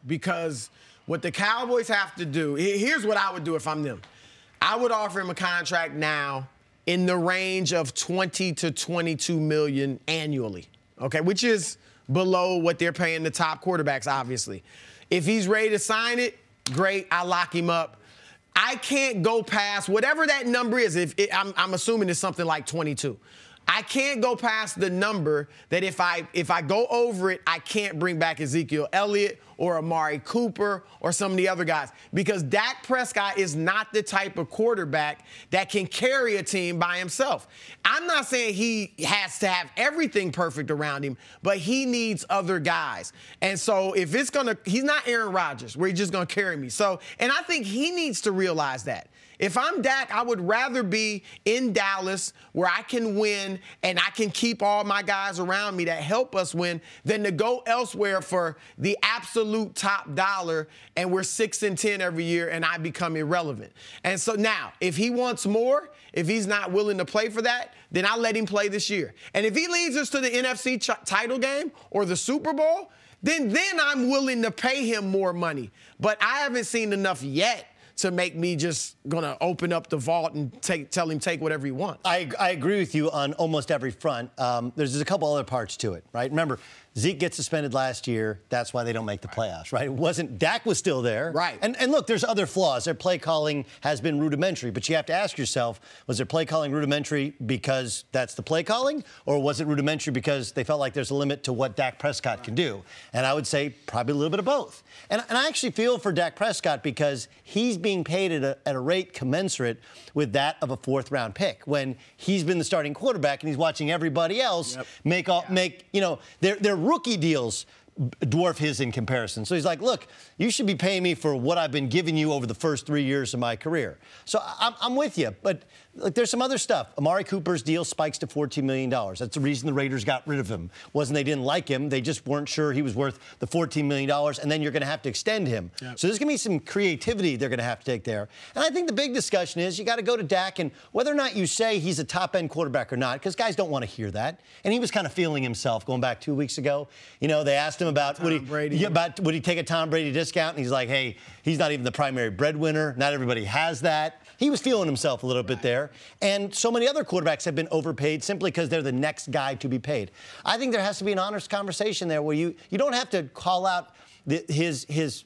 because what the Cowboys have to do, here's what I would do if I'm them. I would offer him a contract now in the range of 20 to 22 million annually, okay, which is below what they're paying the top quarterbacks, obviously. If he's ready to sign it, great, I lock him up. I can't go past whatever that number is. I'm assuming it's something like 22. I can't go past the number that if I go over it, I can't bring back Ezekiel Elliott or Amari Cooper or some of the other guys, because Dak Prescott is not the type of quarterback that can carry a team by himself. I'm not saying he has to have everything perfect around him, but he needs other guys. And so if it's he's not Aaron Rodgers where he's just gonna carry me. So, and I think he needs to realize that. If I'm Dak, I would rather be in Dallas where I can win and I can keep all my guys around me that help us win than to go elsewhere for the absolute top dollar and we're 6-10 every year and I become irrelevant. And so now, if he wants more, if he's not willing to play for that, then I'll let him play this year. And if he leads us to the NFC title game or the Super Bowl, then I'm willing to pay him more money. But I haven't seen enough yet to make me just gonna open up the vault and tell him take whatever he wants. I agree with you on almost every front. There's a couple other parts to it, right? Remember, Zeke gets suspended last year. That's why they don't make the playoffs, right? It wasn't, Dak was still there. Right. And look, there's other flaws. Their play calling has been rudimentary, but you have to ask yourself, was their play calling rudimentary because that's the play calling, or was it rudimentary because they felt like there's a limit to what Dak Prescott can do? And I would say probably a little bit of both. And I actually feel for Dak Prescott because he's being paid at a rate commensurate with that of a fourth-round pick when he's been the starting quarterback and he's watching everybody else make their rookie deals dwarf his in comparison. So he's like, look, you should be paying me for what I've been giving you over the first 3 years of my career. So I'm with you, but look, there's some other stuff. Amari Cooper's deal spikes to $14 million. That's the reason the Raiders got rid of him. Wasn't they didn't like him. They just weren't sure he was worth the $14 million, and then you're going to have to extend him. Yep. So there's going to be some creativity they're going to have to take there. And I think the big discussion is you got to go to Dak, and whether or not you say he's a top-end quarterback or not, because guys don't want to hear that. And he was kind of feeling himself going back 2 weeks ago. You know, they asked him about would he take a Tom Brady discount, and he's like, hey, he's not even the primary breadwinner. Not everybody has that. He was feeling himself a little bit there. And so many other quarterbacks have been overpaid simply because they're the next guy to be paid. I think there has to be an honest conversation there where you don't have to call out his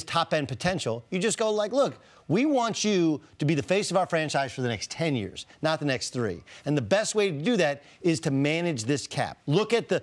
top-end potential. You just go like, look, we want you to be the face of our franchise for the next 10 years, not the next 3. And the best way to do that is to manage this cap. Look at the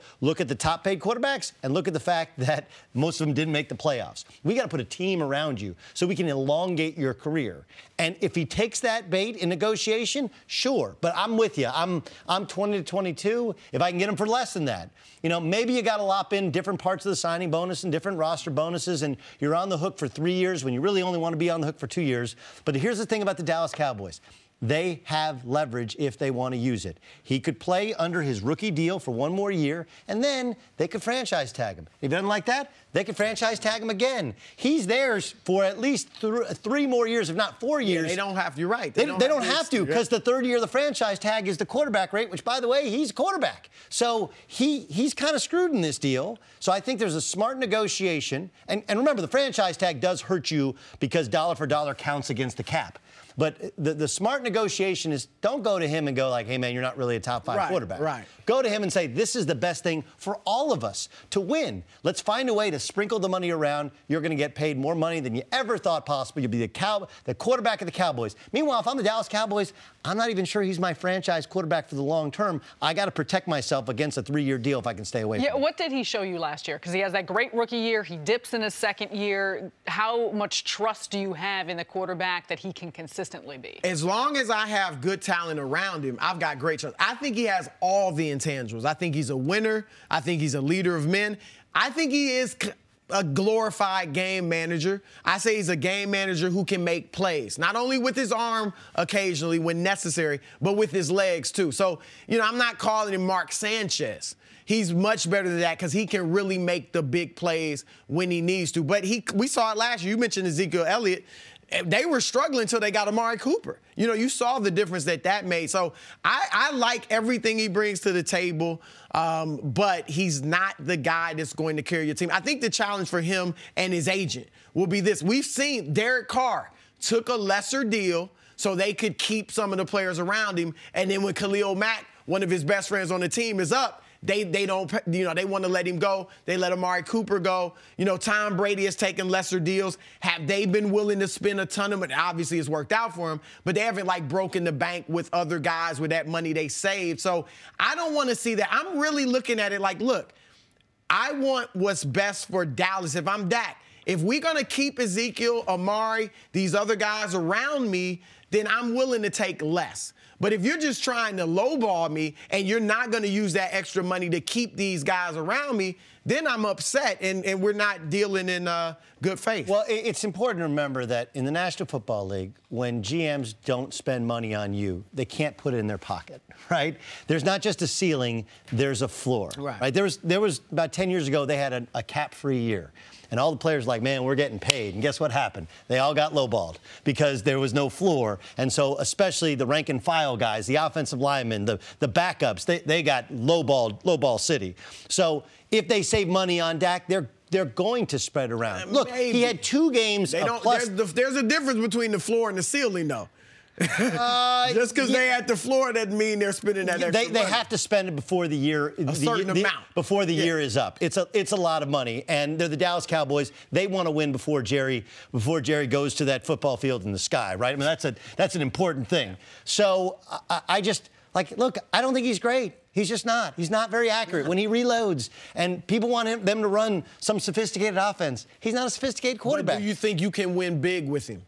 top-paid quarterbacks and look at the fact that most of them didn't make the playoffs. We got to put a team around you so we can elongate your career. And if he takes that bait in negotiation, sure. But I'm with you. I'm 20 to 22. If I can get him for less than that, you know, maybe you got to lop in different parts of the signing bonus and different roster bonuses, and you're on the hook for 3 years when you really only want to be on the hook for 2 years. But here's the thing about the Dallas Cowboys. they have leverage if they want to use it. He could play under his rookie deal for one more year, and then they could franchise tag him. If he doesn't like that, they could franchise tag him again. He's theirs for at least 3 more years, if not 4 years. Yeah, they don't have to. You're right. They don't have to, because the third year of the franchise tag is the quarterback rate, which, by the way, he's a quarterback. So he's kind of screwed in this deal. So I think there's a smart negotiation. And remember, the franchise tag does hurt you because dollar for dollar counts against the cap. But the smart negotiation is, don't go to him and go like, hey, man, you're not really a top 5 quarterback. Right. Go to him and say, this is the best thing for all of us to win. Let's find a way to sprinkle the money around. You're going to get paid more money than you ever thought possible. You'll be the quarterback of the Cowboys. Meanwhile, if I'm the Dallas Cowboys, I'm not even sure he's my franchise quarterback for the long term. I got to protect myself against a 3-year deal if I can stay away from him. What did he show you last year? Because he has that great rookie year. He dips in his second year. How much trust do you have in the quarterback that he can consistently be? As long as I have good talent around him, I've got great trust. I think he has all the intangibles. I think he's a winner. I think he's a leader of men. I think he is a glorified game manager. I say he's a game manager who can make plays, not only with his arm occasionally when necessary, but with his legs too. So, I'm not calling him Mark Sanchez. He's much better than that because he can really make the big plays when he needs to. But we saw it last year. You mentioned Ezekiel Elliott. They were struggling until they got Amari Cooper. You saw the difference that made. So I like everything he brings to the table, but he's not the guy that's going to carry your team. I think the challenge for him and his agent will be this. We've seen Derek Carr took a lesser deal so they could keep some of the players around him, and then when Khalil Mack, one of his best friends on the team, is up, they don't, they want to let him go. They let Amari Cooper go. Tom Brady has taken lesser deals. Have they been willing to spend a ton of money? Obviously, it's worked out for him, but they haven't, broken the bank with other guys with that money they saved. So I don't want to see that. I'm really looking at it like, look, I want what's best for Dallas. If I'm Dak, if we're going to keep Ezekiel, Amari, these other guys around me, then I'm willing to take less. But if you're just trying to lowball me and you're not going to use that extra money to keep these guys around me, then I'm upset, and we're not dealing in good faith. Well, it's important to remember that in the National Football League, when GMs don't spend money on you, they can't put it in their pocket, right? There's not just a ceiling, there's a floor. Right? There was about 10 years ago, they had a cap-free year. And all the players were like, man, we're getting paid. And guess what happened? They all got lowballed because there was no floor. And so especially the rank and file guys, the offensive linemen, the backups, they got lowball city. So if they save money on Dak, they're going to spread around. Look, he had 2 games plus. There's a difference between the floor and the ceiling, though. Just because they're at the floor doesn't mean they're spending that extra money. They have to spend it before the year before the year is up. It's a lot of money, and they're the Dallas Cowboys. They want to win before Jerry goes to that football field in the sky, right? I mean, that's an important thing. So I just look. I don't think he's great. He's just not. He's not very accurate when he reloads, and people want them to run some sophisticated offense. He's not a sophisticated quarterback. But do you think you can win big with him?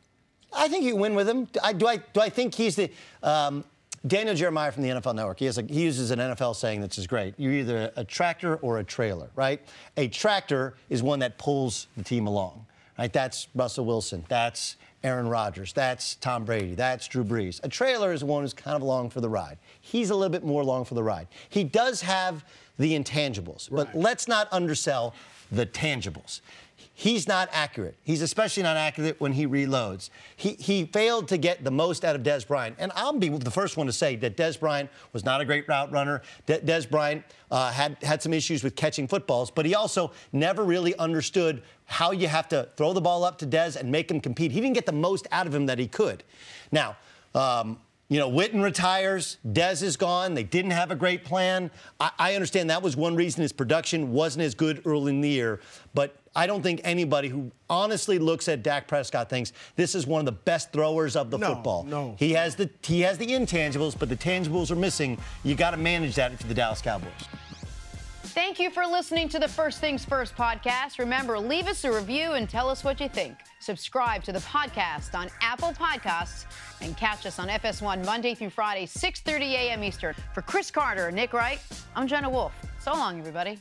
I think you can win with him. Do I think he's the Daniel Jeremiah from the NFL Network? He uses an NFL saying that's just great. You're either a tractor or a trailer, right? A tractor is one that pulls the team along, right? That's Russell Wilson. That's Aaron Rodgers. That's Tom Brady. That's Drew Brees. A trailer is one who's kind of along for the ride. He's a little bit more along for the ride. He does have the intangibles, but let's not undersell the tangibles. He's not accurate. He's especially not accurate when he reloads. He failed to get the most out of Dez Bryant. And I'll be the first one to say that Dez Bryant was not a great route runner. Dez Bryant had some issues with catching footballs, but he also never really understood how you have to throw the ball up to Dez and make him compete. He didn't get the most out of him that he could. Now, Witten retires. Dez is gone. They didn't have a great plan. I understand that was one reason his production wasn't as good early in the year. But I don't think anybody who honestly looks at Dak Prescott thinks this is one of the best throwers of the football. No. He has the intangibles, but the tangibles are missing. You got to manage that for the Dallas Cowboys. Thank you for listening to the First Things First podcast. Remember, leave us a review and tell us what you think. Subscribe to the podcast on Apple Podcasts and catch us on FS1 Monday through Friday, 6:30 a.m. Eastern. For Cris Carter and Nick Wright, I'm Jenna Wolfe. So long, everybody.